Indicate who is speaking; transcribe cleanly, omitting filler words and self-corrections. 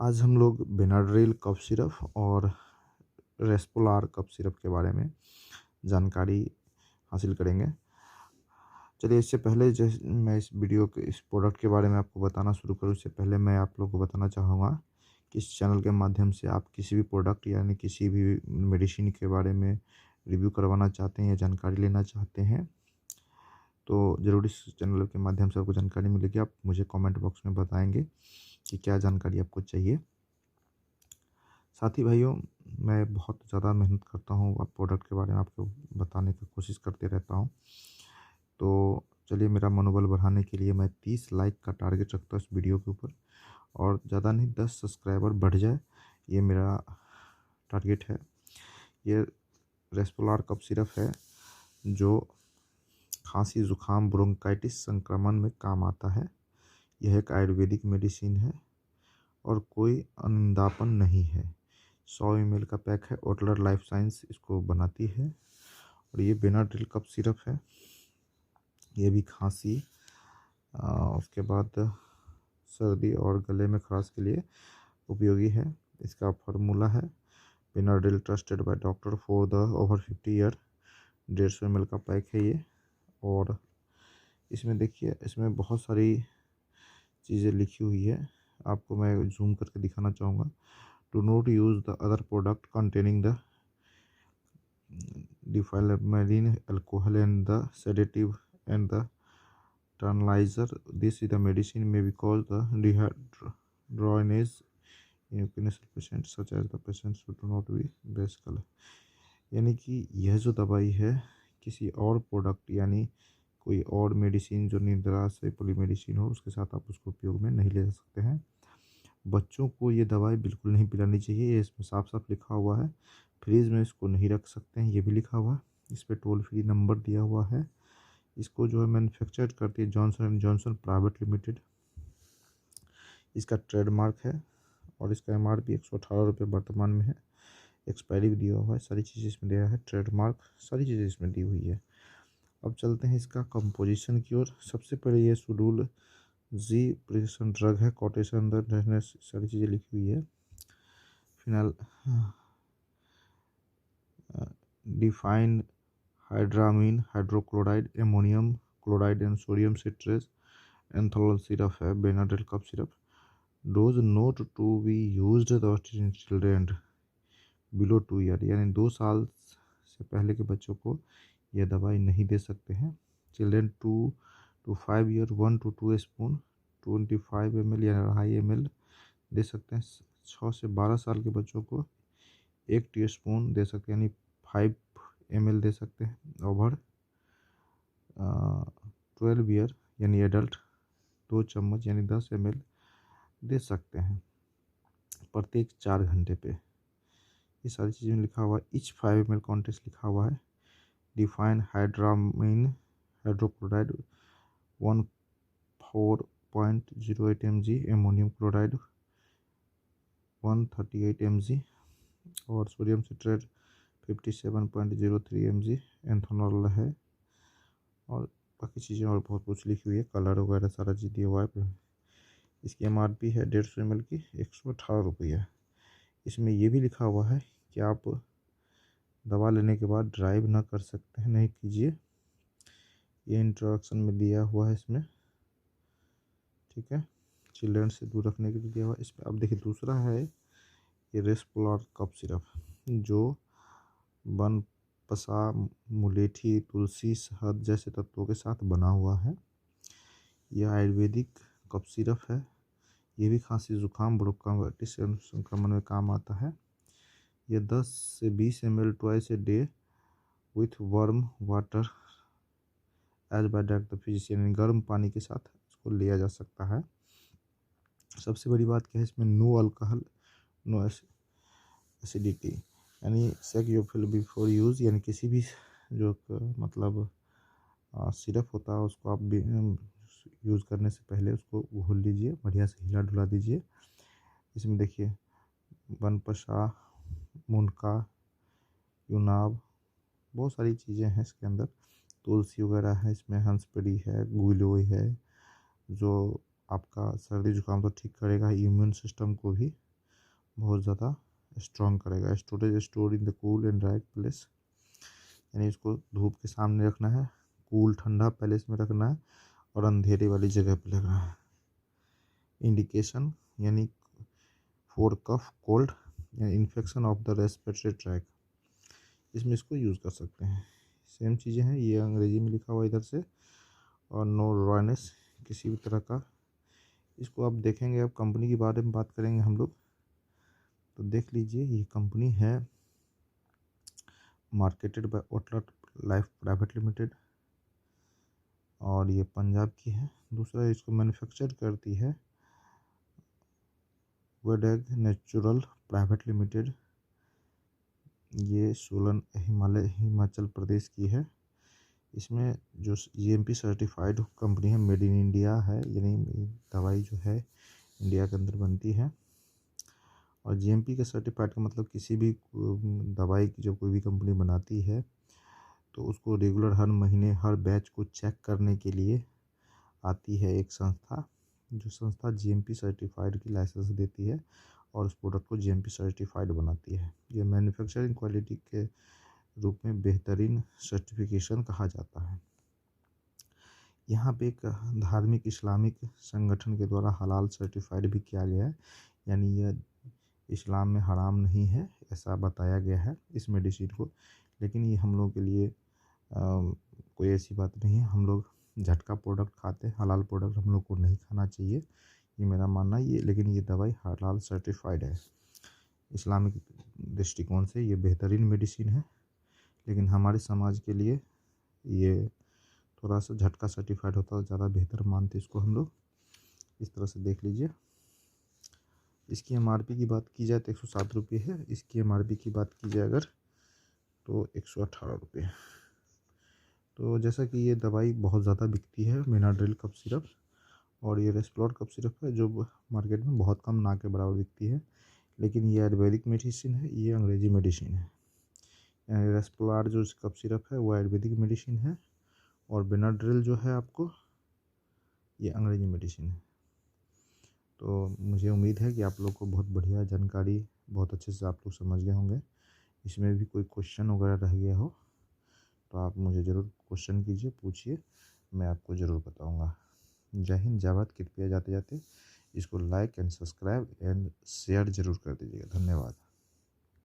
Speaker 1: आज हम लोग बेनाड्रिल कफ सिरप और रेस्पोलार कफ सिरप के बारे में जानकारी हासिल करेंगे। चलिए, इससे पहले जैसे मैं इस वीडियो के इस प्रोडक्ट के बारे में आपको बताना शुरू करूँ, इससे पहले मैं आप लोगों को बताना चाहूँगा कि इस चैनल के माध्यम से आप किसी भी प्रोडक्ट यानी किसी भी मेडिसिन के बारे में रिव्यू करवाना चाहते हैं या जानकारी लेना चाहते हैं तो ज़रूर इस चैनल के माध्यम से आपको जानकारी मिलेगी। आप मुझे कमेंट बॉक्स में बताएंगे कि क्या जानकारी आपको चाहिए। साथी भाइयों, मैं बहुत ज़्यादा मेहनत करता हूँ आप प्रोडक्ट के बारे में आपको बताने की कोशिश करते रहता हूँ। तो चलिए, मेरा मनोबल बढ़ाने के लिए मैं 30 लाइक का टारगेट रखता हूँ इस वीडियो के ऊपर, और ज़्यादा नहीं 10 सब्सक्राइबर बढ़ जाए, ये मेरा टारगेट है। ये रेस्पोलार कफ सिरप है जो खांसी जुकाम ब्रोंकाइटिस संक्रमण में काम आता है। यह एक आयुर्वेदिक मेडिसिन है और कोई अनिंदापन नहीं है। 100 ml का पैक है। ओटलर लाइफ साइंस इसको बनाती है और ये बेनाड्रिल कफ सिरप है। ये भी खांसी उसके बाद सर्दी और गले में खराश के लिए उपयोगी है। इसका फार्मूला है Benadryl trusted by doctor for the over 50 year. 150 ml का पैक है ये। और इसमें देखिए, इसमें बहुत सारी चीज़ें लिखी हुई है, आपको मैं जूम करके दिखाना चाहूँगा। Do not use the other product containing the diphenhydramine alcohol and the sedative and the tranquilizer. This is the medicine may be cause the dehydrogenase in clinical patients such as the patients who do not be basal। यानी कि यह जो दवाई है किसी और product यानी कोई और मेडिसिन जो निद्रा से पॉली मेडिसिन हो उसके साथ आप उसको उपयोग में नहीं ले सकते हैं। बच्चों को ये दवाई बिल्कुल नहीं पिलानी चाहिए, ये इसमें साफ साफ लिखा हुआ है। फ्रिज में इसको नहीं रख सकते हैं, ये भी लिखा हुआ है। इस पर टोल फ्री नंबर दिया हुआ है। इसको जो है मैन्युफैक्चर करती है Johnson and Johnson private limited. इसका ट्रेडमार्क है और इसका MRP 118 रुपये वर्तमान में है। एक्सपायरी भी दिया हुआ है, सारी चीज़ें इसमें दिया है, ट्रेडमार्क सारी चीज़ें इसमें दी हुई है। अब चलते हैं इसका कंपोजिशन की ओर। सबसे पहले ये शेड्यूल जी प्रिकॉशन ड्रग है, कोटेशन सारी चीज़ें लिखी हुई है। फिनाल diphenhydramine hydrochloride ammonium chloride and sodium citrate menthol syrup है Benadryl cough syrup. Dose not to be used in children below 2 year, यानी 2 साल से पहले के बच्चों को यह दवाई नहीं दे सकते हैं। Children 2 to 5 year 1 to 2 spoon 25 ml या 2.5 ml दे सकते हैं। 6 से 12 साल के बच्चों को 1 टीस्पून दे सकते हैं, यानी 5 ml दे सकते हैं। ओवर 12 ईयर यानी एडल्ट 2 चम्मच यानी 10 ml दे सकते हैं प्रत्येक 4 घंटे पे। ये सारी चीज़ें में लिखा हुआ है। इच 5 ml कॉन्टेक्स्ट लिखा हुआ है। Diphenhydramine hydrochloride 14.08 mg, ammonium chloride 138 mg और सोडियम सिट्रेट 57.03 mg एंथोनॉल है। और बाकी चीज़ें और बहुत कुछ लिखी हुई है, कलर वगैरह सारा चीज़ दिया हुआ है। इसकी MRP है 150 ml की 118 रुपये। इसमें ये भी लिखा हुआ है कि आप दवा लेने के बाद ड्राइव ना कर सकते हैं, नहीं कीजिए। ये इंट्रोडक्शन में दिया हुआ है इसमें, ठीक है। चिल्ड्रन से दूर रखने के लिए दिया हुआ है इसमें। अब देखिए, दूसरा है ये रेस्पोलार कफ सिरप जो बनपसा मुलेठी तुलसी शहद जैसे तत्वों के साथ बना हुआ है। यह आयुर्वेदिक कफ सिरप है। ये भी खांसी जुकाम ब्रोंकाइटिस संक्रमण में काम आता है। यह 10 से 20 ml twice a day with warm water as by direct the physician, गर्म पानी के साथ इसको लिया जा सकता है। सबसे बड़ी बात क्या है इसमें, नो अल्कोहल नो एसिडिटी, यानी सेक योर फिल बिफोर यूज़, यानी किसी भी जो मतलब सिरप होता है उसको आप यूज़ करने से पहले उसको घोल लीजिए, बढ़िया से हिला डुला दीजिए। इसमें देखिए बनपसा मुनका यूनाब बहुत सारी चीज़ें हैं इसके अंदर, तुलसी वगैरह है इसमें, हंसपड़ी है, गुलोई है, जो आपका सर्दी जुकाम तो ठीक करेगा, इम्यून सिस्टम को भी बहुत ज़्यादा स्ट्रॉन्ग करेगा। Storage store in the cool and dry place, यानी इसको धूप के सामने रखना है, कूल ठंडा प्लेस में रखना है और अंधेरे वाली जगह पे रखना है। इंडिकेशन यानी फॉर कफ कोल्ड या infection of the respiratory tract, इसमें इसको यूज़ कर सकते हैं। सेम चीज़ें हैं, ये अंग्रेजी में लिखा हुआ इधर से, और नो ड्राइनेस किसी भी तरह का। इसको आप देखेंगे, अब कंपनी के बारे में बात करेंगे हम लोग, तो देख लीजिए ये कंपनी है मार्केटेड बाय ओटलर लाइफ प्राइवेट लिमिटेड और ये पंजाब की है। दूसरा इसको मैन्युफैक्चर करती है वेडेग नेचुरल प्राइवेट लिमिटेड, ये सोलन हिमाचल प्रदेश की है। इसमें जो GMP सर्टिफाइड कंपनी है, मेड इन इंडिया है, यानी दवाई जो है इंडिया के अंदर बनती है। और GMP का सर्टिफाइड का मतलब किसी भी दवाई की जब कोई भी कंपनी बनाती है तो उसको रेगुलर हर महीने हर बैच को चेक करने के लिए आती है एक संस्था, जो संस्था GMP सर्टिफाइड की लाइसेंस देती है और उस प्रोडक्ट को GMP सर्टिफाइड बनाती है। ये मैन्युफैक्चरिंग क्वालिटी के रूप में बेहतरीन सर्टिफिकेशन कहा जाता है। यहाँ पे एक धार्मिक इस्लामिक संगठन के द्वारा हलाल सर्टिफाइड भी किया गया है, यानी यह इस्लाम में हराम नहीं है ऐसा बताया गया है इस मेडिसिन को। लेकिन ये हम लोग के लिए कोई ऐसी बात नहीं है, हम लोग झटका प्रोडक्ट खाते हैं, हलाल प्रोडक्ट हम लोग को नहीं खाना चाहिए, ये मेरा मानना है। ये लेकिन ये दवाई हलाल सर्टिफाइड है, इस्लामिक दृष्टिकोण से ये बेहतरीन मेडिसिन है, लेकिन हमारे समाज के लिए ये थोड़ा सा झटका सर्टिफाइड होता है, ज़्यादा बेहतर मानते इसको हम लोग। इस तरह से देख लीजिए। इसकी MRP की बात की जाए तो 107 रुपये है, इसकी MRP की बात की जाए अगर तो 118 रुपये। तो जैसा कि ये दवाई बहुत ज़्यादा बिकती है, बेनाड्रिल कफ सिरप, और ये रेस्प्लोर कफ सिरप है जो मार्केट में बहुत कम ना के बराबर बिकती है, लेकिन ये आयुर्वेदिक मेडिसिन है, ये अंग्रेजी मेडिसिन है। यानी रेस्प्लोर जो कफ सिरप है वो आयुर्वेदिक मेडिसिन है और बेनाड्रिल जो है आपको ये अंग्रेजी मेडिसिन है। तो मुझे उम्मीद है कि आप लोग को बहुत बढ़िया जानकारी बहुत अच्छे से आप लोग समझ गए होंगे। इसमें भी कोई क्वेश्चन वगैरह रह गया हो तो आप मुझे ज़रूर क्वेश्चन कीजिए, पूछिए, मैं आपको ज़रूर बताऊंगा। जय हिंद, जय भारत। कृपया जाते जाते इसको like and subscribe and share ज़रूर कर दीजिएगा। धन्यवाद।